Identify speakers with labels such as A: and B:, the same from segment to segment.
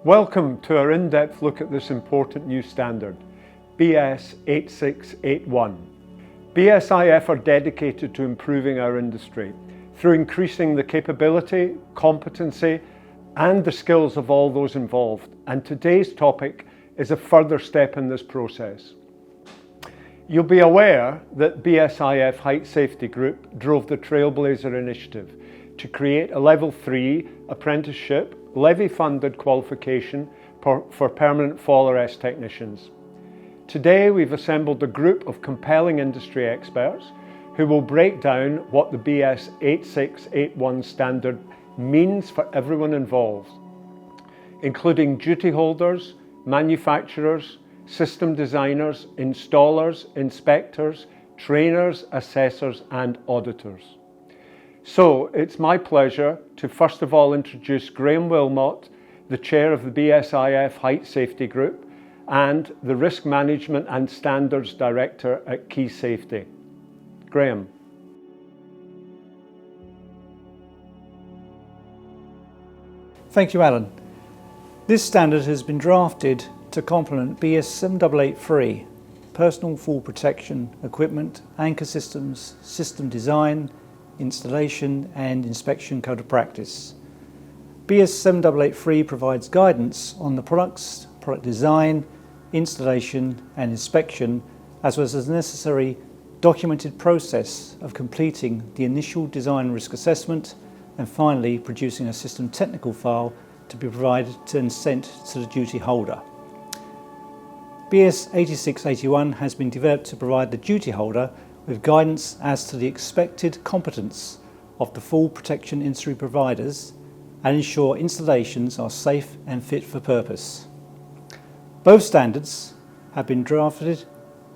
A: Welcome to our in-depth look at this important new standard, BS 8681. BSIF are dedicated to improving our industry through increasing the capability, competency and the skills of all those involved, and today's topic is a further step in this process. You'll be aware that BSIF Height Safety Group drove the Trailblazer initiative to create a Level 3 apprenticeship levy-funded qualification for permanent fall arrest technicians. Today we've assembled a group of compelling industry experts who will break down what the BS 8681 standard means for everyone involved, including duty holders, manufacturers, system designers, installers, inspectors, trainers, assessors and auditors. So it's my pleasure to first of all introduce Graham Wilmot, the chair of the BSIF Height Safety Group and the Risk Management and Standards Director at Key Safety. Graham.
B: Thank you, Alan. This standard has been drafted to complement BS 7883, Personal Fall Protection Equipment, Anchor Systems, System Design, Installation and Inspection Code of Practice. BS 7883 provides guidance on the products, product design, installation and inspection, as well as the necessary documented process of completing the initial design risk assessment and finally producing a system technical file to be provided and sent to the duty holder. BS 8681 has been developed to provide the duty holder with guidance as to the expected competence of the fall protection industry providers and ensure installations are safe and fit for purpose. Both standards have been drafted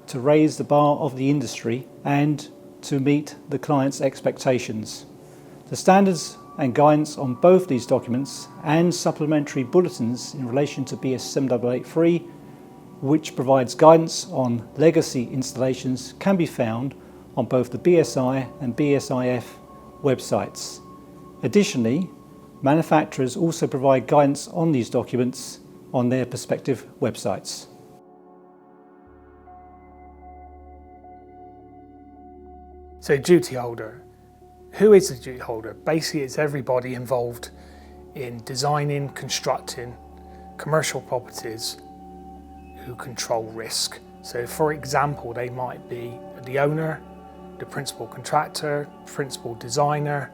B: to raise the bar of the industry and to meet the client's expectations. The standards and guidance on both these documents and supplementary bulletins in relation to BS 7883, which provides guidance on legacy installations, can be found on both the BSI and BSIF websites. Additionally, manufacturers also provide guidance on these documents on their respective websites.
C: So duty holder. Who is the duty holder? Basically it's everybody involved in designing, constructing commercial properties who control risk. So for example, they might be the owner, the principal contractor, principal designer,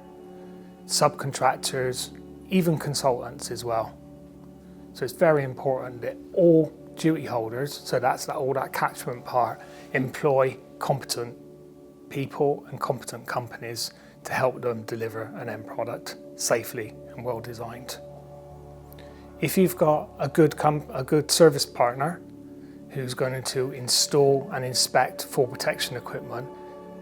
C: subcontractors, even consultants as well. So it's very important that all duty holders, so that's all that catchment part, employ competent people and competent companies to help them deliver an end product safely and well designed. If you've got a good service partner who's going to install and inspect fall protection equipment,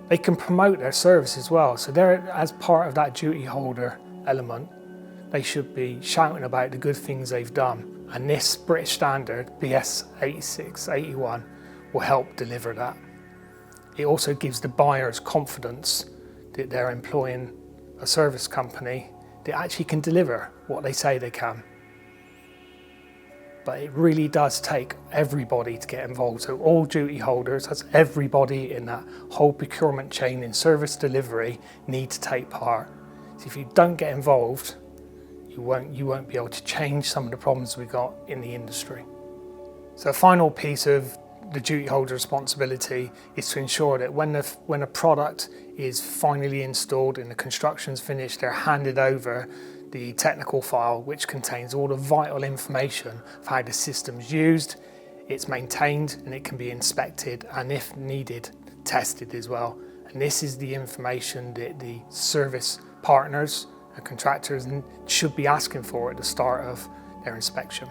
C: they can promote their service as well. So they're, as part of that duty holder element, they should be shouting about the good things they've done. And this British standard, BS 8681, will help deliver that. It also gives the buyers confidence that they're employing a service company that actually can deliver what they say they can. But it really does take everybody to get involved. So all duty holders, that's everybody in that whole procurement chain in service delivery, need to take part. So if you don't get involved, you won't be able to change some of the problems we got in the industry. So a final piece of the duty holder responsibility is to ensure that when a product is finally installed and the construction's finished, they're handed over the technical file, which contains all the vital information of how the system's used, it's maintained, and it can be inspected and, if needed, tested as well. And this is the information that the service partners and contractors should be asking for at the start of their inspection.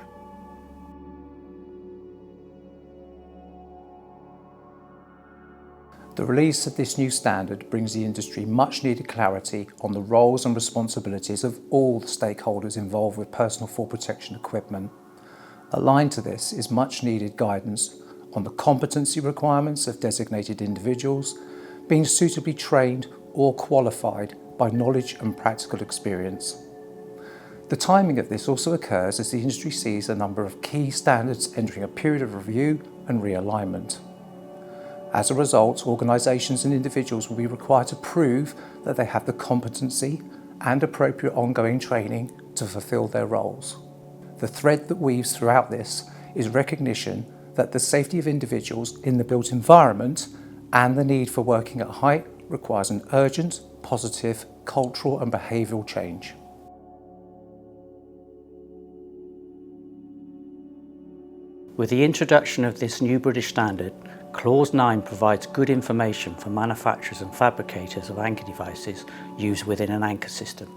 D: The release of this new standard brings the industry much needed clarity on the roles and responsibilities of all the stakeholders involved with personal fall protection equipment. Aligned to this is much needed guidance on the competency requirements of designated individuals being suitably trained or qualified by knowledge and practical experience. The timing of this also occurs as the industry sees a number of key standards entering a period of review and realignment. As a result, organisations and individuals will be required to prove that they have the competency and appropriate ongoing training to fulfil their roles. The thread that weaves throughout this is recognition that the safety of individuals in the built environment and the need for working at height requires an urgent, positive cultural and behavioural change.
E: With the introduction of this new British standard, Clause 9 provides good information for manufacturers and fabricators of anchor devices used within an anchor system.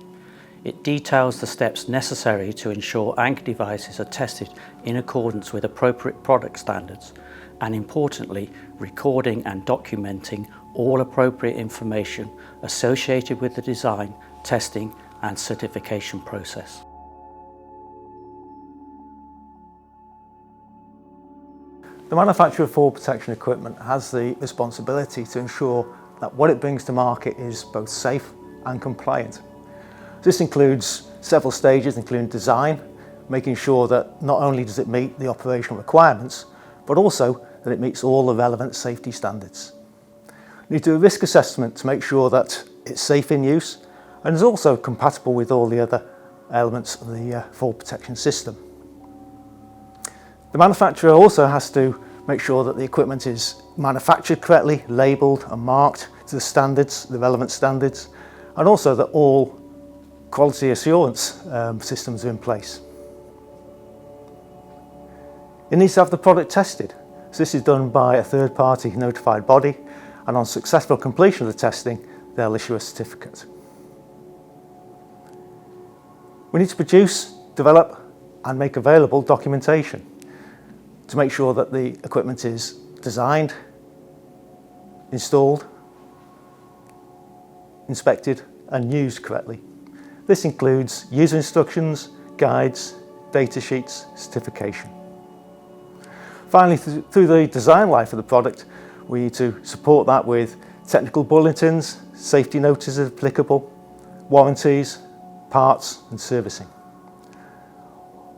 E: It details the steps necessary to ensure anchor devices are tested in accordance with appropriate product standards, and importantly, recording and documenting all appropriate information associated with the design, testing and certification process.
F: The manufacturer of fall protection equipment has the responsibility to ensure that what it brings to market is both safe and compliant. This includes several stages, including design, making sure that not only does it meet the operational requirements, but also that it meets all the relevant safety standards. You need to do a risk assessment to make sure that it's safe in use and is also compatible with all the other elements of the fall protection system. The manufacturer also has to make sure that the equipment is manufactured correctly, labelled and marked to the standards, the relevant standards, and also that all quality assurance systems are in place. It needs to have the product tested. So this is done by a third-party notified body, and on successful completion of the testing, they'll issue a certificate. We need to produce, develop and make available documentation to make sure that the equipment is designed, installed, inspected and used correctly. This includes user instructions, guides, data sheets, certification. Finally, through the design life of the product, we need to support that with technical bulletins, safety notices if applicable, warranties, parts and servicing.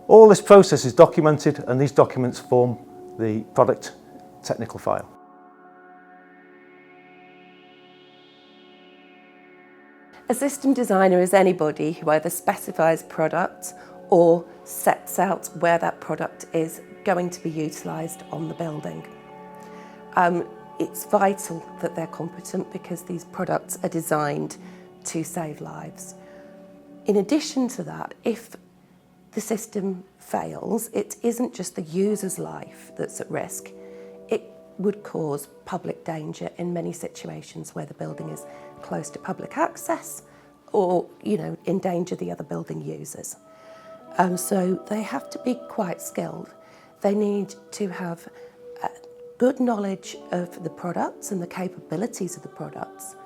F: All this process is documented and these documents form the product technical file.
G: A system designer is anybody who either specifies products or sets out where that product is going to be utilised on the building. It's vital that they're competent because these products are designed to save lives. In addition to that, if the system fails, it isn't just the user's life that's at risk. It would cause public danger in many situations where the building is close to public access or, endanger the other building users. So they have to be quite skilled. They need to have good knowledge of the products and the capabilities of the products,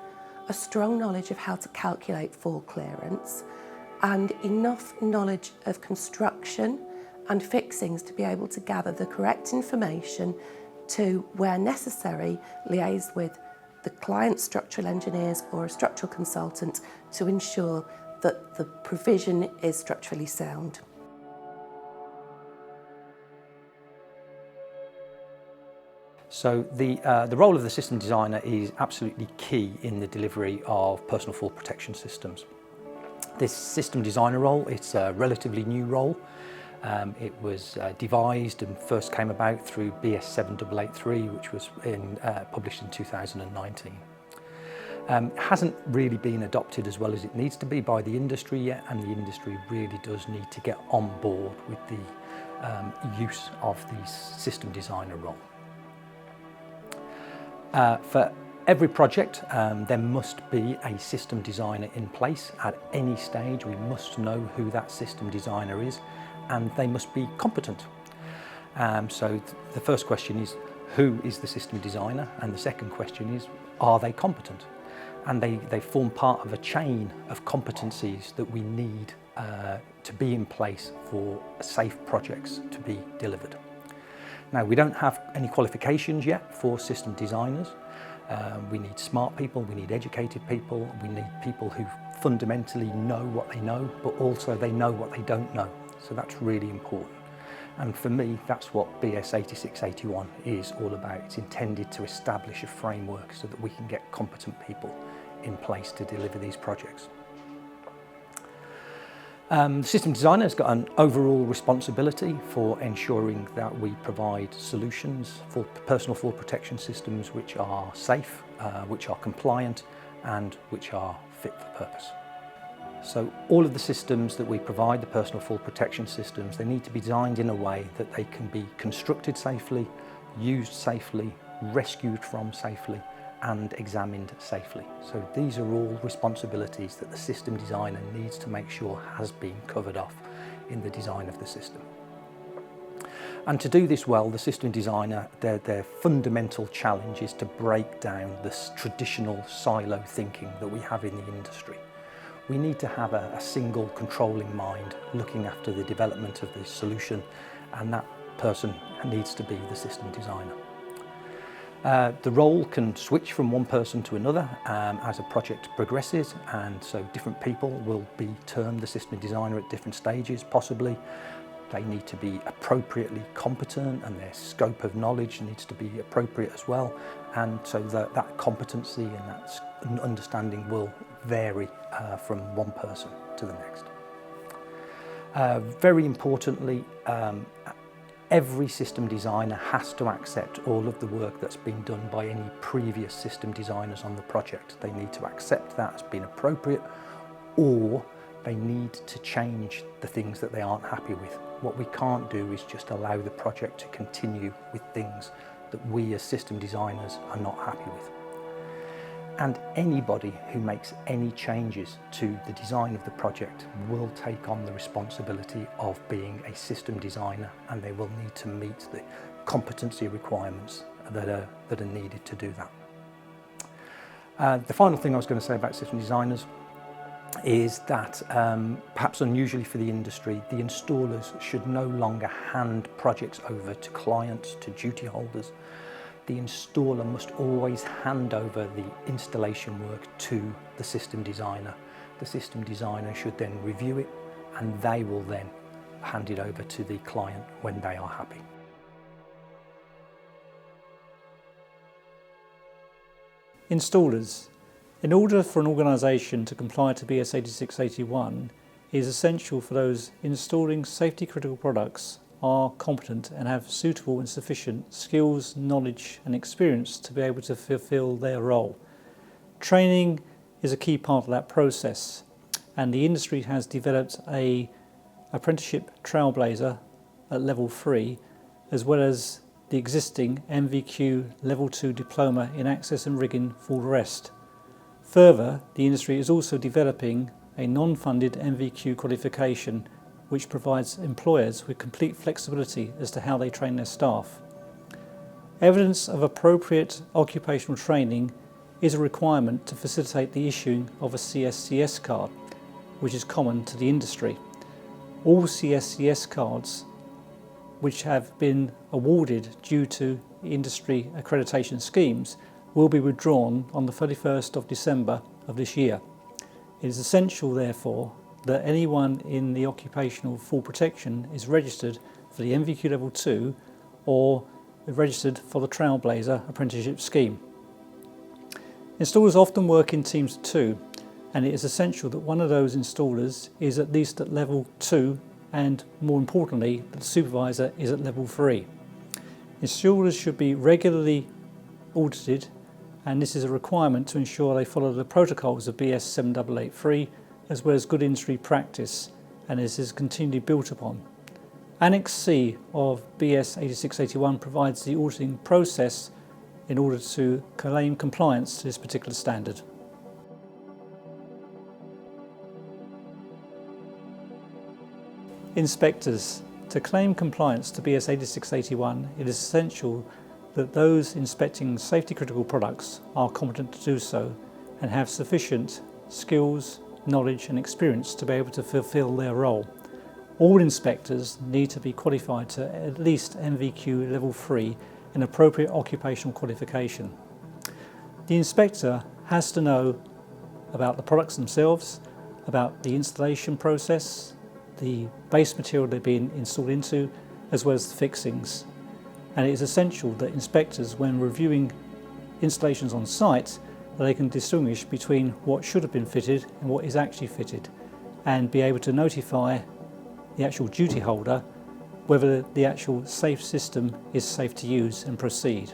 G: a strong knowledge of how to calculate fall clearance, and enough knowledge of construction and fixings to be able to gather the correct information to, where necessary, liaise with the client's structural engineers or a structural consultant to ensure that the provision is structurally sound.
H: So the role of the system designer is absolutely key in the delivery of personal fall protection systems. This system designer role, it's a relatively new role. It was devised and first came about through BS 7883, which was published in 2019. Hasn't really been adopted as well as it needs to be by the industry yet, and the industry really does need to get on board with the use of the system designer role. For every project, there must be a system designer in place at any stage. We must know who that system designer is, and they must be competent. So the first question is, who is the system designer? And the second question is, are they competent? And they form part of a chain of competencies that we need to be in place for safe projects to be delivered. Now, we don't have any qualifications yet for system designers. We need smart people, we need educated people, we need people who fundamentally know what they know, but also they know what they don't know. So that's really important. And for me, that's what BS 8681 is all about. It's intended to establish a framework so that we can get competent people in place to deliver these projects. The system designer has got an overall responsibility for ensuring that we provide solutions for personal fall protection systems which are safe, which are compliant, and which are fit for purpose. So all of the systems that we provide, the personal fall protection systems, they need to be designed in a way that they can be constructed safely, used safely, rescued from safely, and examined safely. So these are all responsibilities that the system designer needs to make sure has been covered off in the design of the system. And to do this well, the system designer, their fundamental challenge is to break down this traditional silo thinking that we have in the industry. We need to have a single controlling mind looking after the development of the solution, and that person needs to be the system designer. The role can switch from one person to another as a project progresses, and so different people will be termed the system designer at different stages possibly. They need to be appropriately competent, and their scope of knowledge needs to be appropriate as well, and so that competency and that understanding will vary from one person to the next. Very importantly, every system designer has to accept all of the work that's been done by any previous system designers on the project. They need to accept that as being appropriate, or they need to change the things that they aren't happy with. What we can't do is just allow the project to continue with things that we as system designers are not happy with. And anybody who makes any changes to the design of the project will take on the responsibility of being a system designer, and they will need to meet the competency requirements that are needed to do that. The final thing I was going to say about system designers is that, perhaps unusually for the industry, the installers should no longer hand projects over to clients, to duty holders. The installer must always hand over the installation work to the system designer. The system designer should then review it, and they will then hand it over to the client when they are happy.
B: Installers. In order for an organisation to comply to BS 8681, it is essential for those installing safety critical products are competent and have suitable and sufficient skills, knowledge and experience to be able to fulfil their role. Training is a key part of that process, and the industry has developed an apprenticeship trailblazer at level 3, as well as the existing MVQ level 2 diploma in access and rigging for the rest. Further, the industry is also developing a non-funded MVQ qualification which provides employers with complete flexibility as to how they train their staff. Evidence of appropriate occupational training is a requirement to facilitate the issuing of a CSCS card, which is common to the industry. All CSCS cards which have been awarded due to industry accreditation schemes will be withdrawn on the 31st of December of this year. It is essential, therefore, that anyone in the occupational fall protection is registered for the MVQ level 2 or registered for the Trailblazer apprenticeship scheme. Installers often work in teams of 2, and it is essential that one of those installers is at least at level 2, and more importantly that the supervisor is at level 3. Installers should be regularly audited, and this is a requirement to ensure they follow the protocols of BS 7883 as well as good industry practice, and this is continually built upon. Annex C of BS 8681 provides the auditing process in order to claim compliance to this particular standard. Inspectors. To claim compliance to BS 8681, it is essential that those inspecting safety critical products are competent to do so and have sufficient skills, knowledge and experience to be able to fulfil their role. All inspectors need to be qualified to at least MVQ level 3 in appropriate occupational qualification. The inspector has to know about the products themselves, about the installation process, the base material they're being installed into, as well as the fixings. And it is essential that inspectors, when reviewing installations on site, that they can distinguish between what should have been fitted and what is actually fitted, and be able to notify the actual duty holder whether the actual safe system is safe to use and proceed.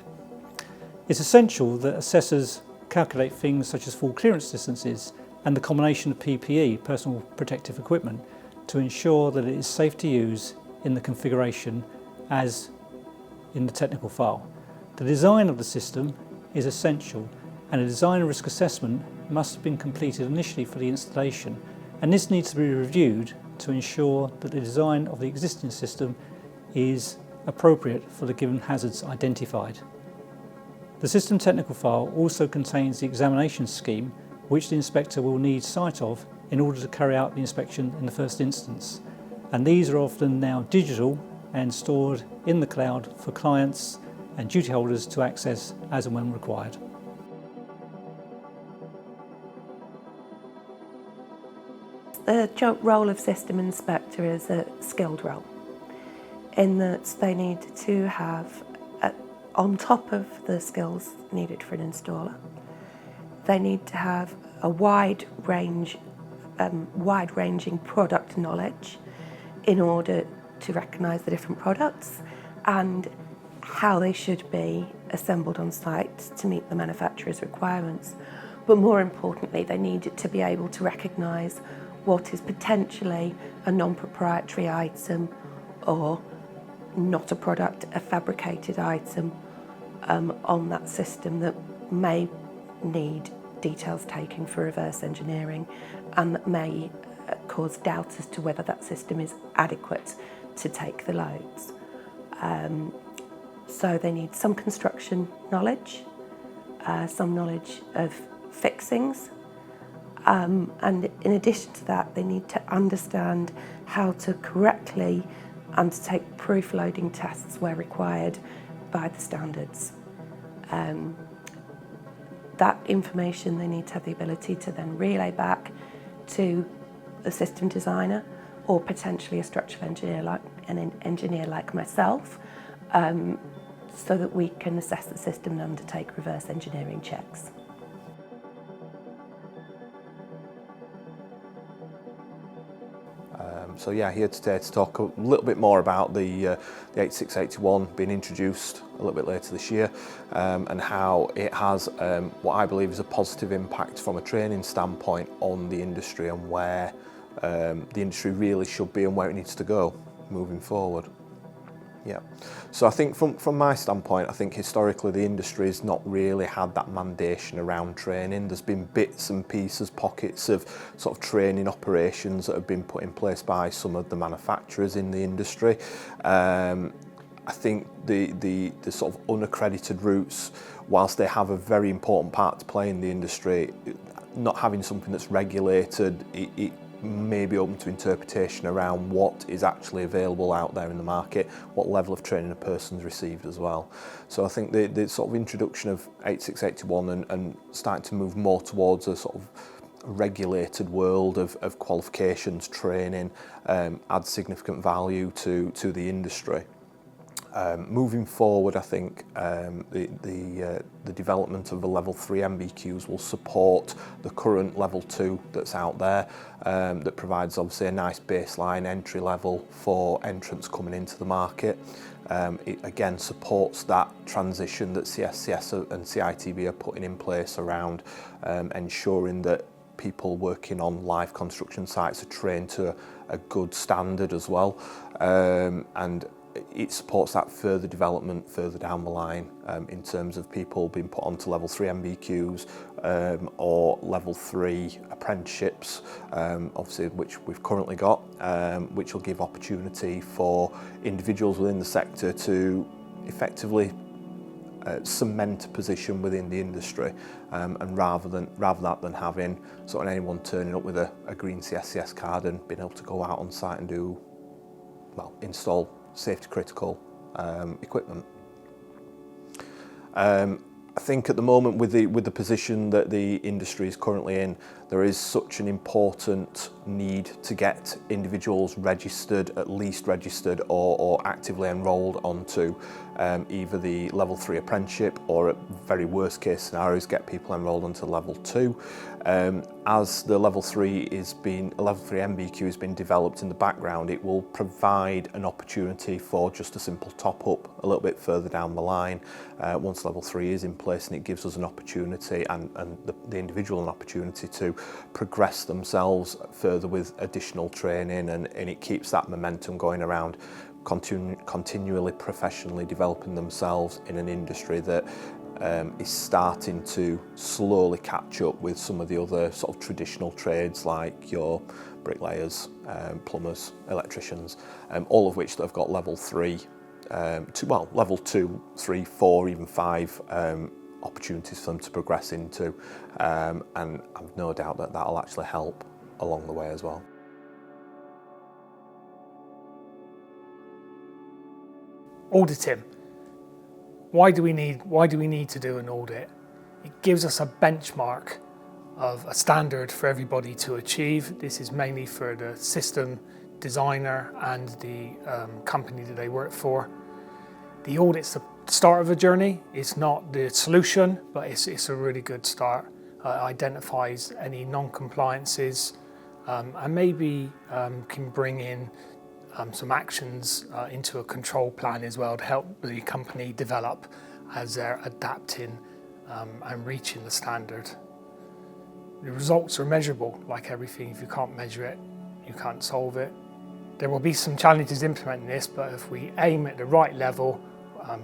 B: It's essential that assessors calculate things such as full clearance distances and the combination of PPE, personal protective equipment, to ensure that it is safe to use in the configuration as in the technical file. The design of the system is essential, and a design and risk assessment must have been completed initially for the installation, and this needs to be reviewed to ensure that the design of the existing system is appropriate for the given hazards identified. The system technical file also contains the examination scheme which the inspector will need sight of in order to carry out the inspection in the first instance, and these are often now digital and stored in the cloud for clients and duty holders to access as and when required.
G: The job role of system inspector is a skilled role, in that they need to have, on top of the skills needed for an installer, they need to have a wide-ranging product knowledge in order to recognise the different products and how they should be assembled on site to meet the manufacturer's requirements. But more importantly, they need to be able to recognise what is potentially a non-proprietary item or not a product, a fabricated item on that system that may need details taken for reverse engineering and that may cause doubt as to whether that system is adequate to take the loads. So they need some construction knowledge, some knowledge of fixings, and in addition to that they need to understand how to correctly undertake proof loading tests where required by the standards. That information they need to have the ability to then relay back to the system designer or potentially a structural engineer like an engineer like myself, so that we can assess the system and undertake reverse engineering checks.
I: So yeah, here today to talk a little bit more about the 8681 being introduced a little bit later this year, and how it has what I believe is a positive impact from a training standpoint on the industry and where the industry really should be and where it needs to go moving forward. Yeah, so I think from my standpoint, I think historically the industry has not really had that mandation around training. There's been bits and pieces, pockets of sort of training operations that have been put in place by some of the manufacturers in the industry. I think the sort of unaccredited routes, whilst they have a very important part to play in the industry, not having something that's regulated, it may be open to interpretation around what is actually available out there in the market, what level of training a person's received as well. So I think the sort of introduction of 8681 and starting to move more towards a sort of regulated world of qualifications, training, adds significant value to the industry. Moving forward, I think the development of the level 3 MBQs will support the current level 2 that's out there, that provides obviously a nice baseline entry level for entrants coming into the market. It again supports that transition that CSCS and CITB are putting in place around ensuring that people working on live construction sites are trained to a good standard as well, and it supports that further development further down the line, in terms of people being put onto level 3 MBQs or level 3 apprenticeships, obviously which we've currently got, which will give opportunity for individuals within the sector to effectively cement a position within the industry, and rather than having sort of anyone turning up with a green CSCS card and being able to go out on site and do, well, install safety critical equipment. I think at the moment with the position that the industry is currently in, there is such an important need to get individuals registered, at least registered or actively enrolled onto either the level 3 apprenticeship, or at very worst case scenarios get people enrolled onto level 2. As the level 3 MBQ has been developed in the background, it will provide an opportunity for just a simple top up a little bit further down the line once level 3 is in place, and it gives us an opportunity and the individual an opportunity to progress themselves further with additional training, and it keeps that momentum going around, continually professionally developing themselves in an industry that is starting to slowly catch up with some of the other sort of traditional trades like your bricklayers, plumbers, electricians, all of which that have got level 3, level 2, 3, 4, even 5 opportunities for them to progress into, and I've no doubt that that'll actually help along the way as well.
C: Auditing. Why do we need to do an audit? It gives us a benchmark of a standard for everybody to achieve. This is mainly for the system designer and the company that they work for. The audit's the start of a journey. It's not the solution, but it's a really good start. Identifies any non-compliances and maybe can bring in some actions into a control plan as well to help the company develop as they're adapting and reaching the standard. The results are measurable, like everything. If you can't measure it, you can't solve it. There will be some challenges implementing this, but if we aim at the right level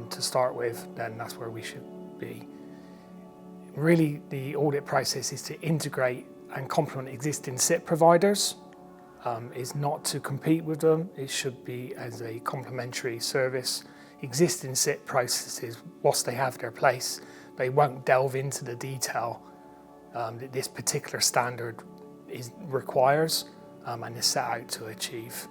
C: to start with, then that's where we should be. Really, the audit process is to integrate and complement existing SIP providers. Is not to compete with them. It should be as a complementary service. Existing SIP processes, whilst they have their place, they won't delve into the detail that this particular standard requires and is set out to achieve.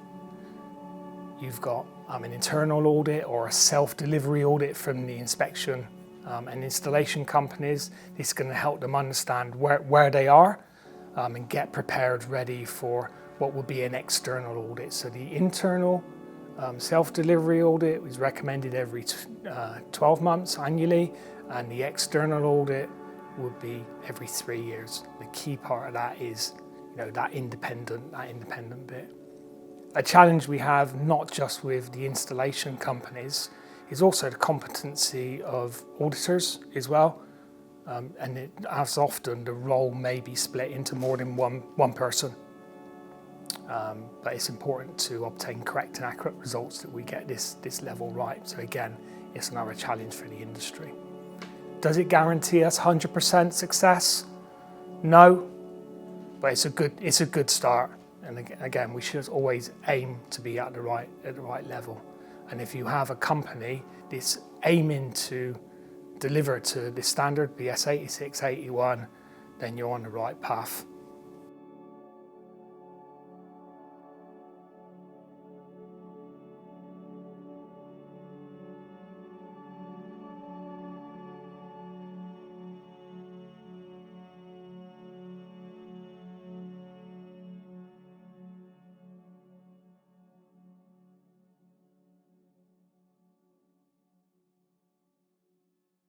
C: You've got an internal audit or a self-delivery audit from the inspection and installation companies. This is going to help them understand where they are and get prepared, ready for what would be an external audit. So the internal self-delivery audit is recommended every 12 months annually, and the external audit would be every 3 years. The key part of that is, that independent bit. A challenge we have, not just with the installation companies, is also the competency of auditors as well. And as often, the role may be split into more than one person. But it's important to obtain correct and accurate results that we get this level right. So again, it's another challenge for the industry. Does it guarantee us 100% success? No, but it's a good start. And again, we should always aim to be at the right level. And if you have a company that's aiming to deliver to this standard, BS 86, 81, then you're on the right path.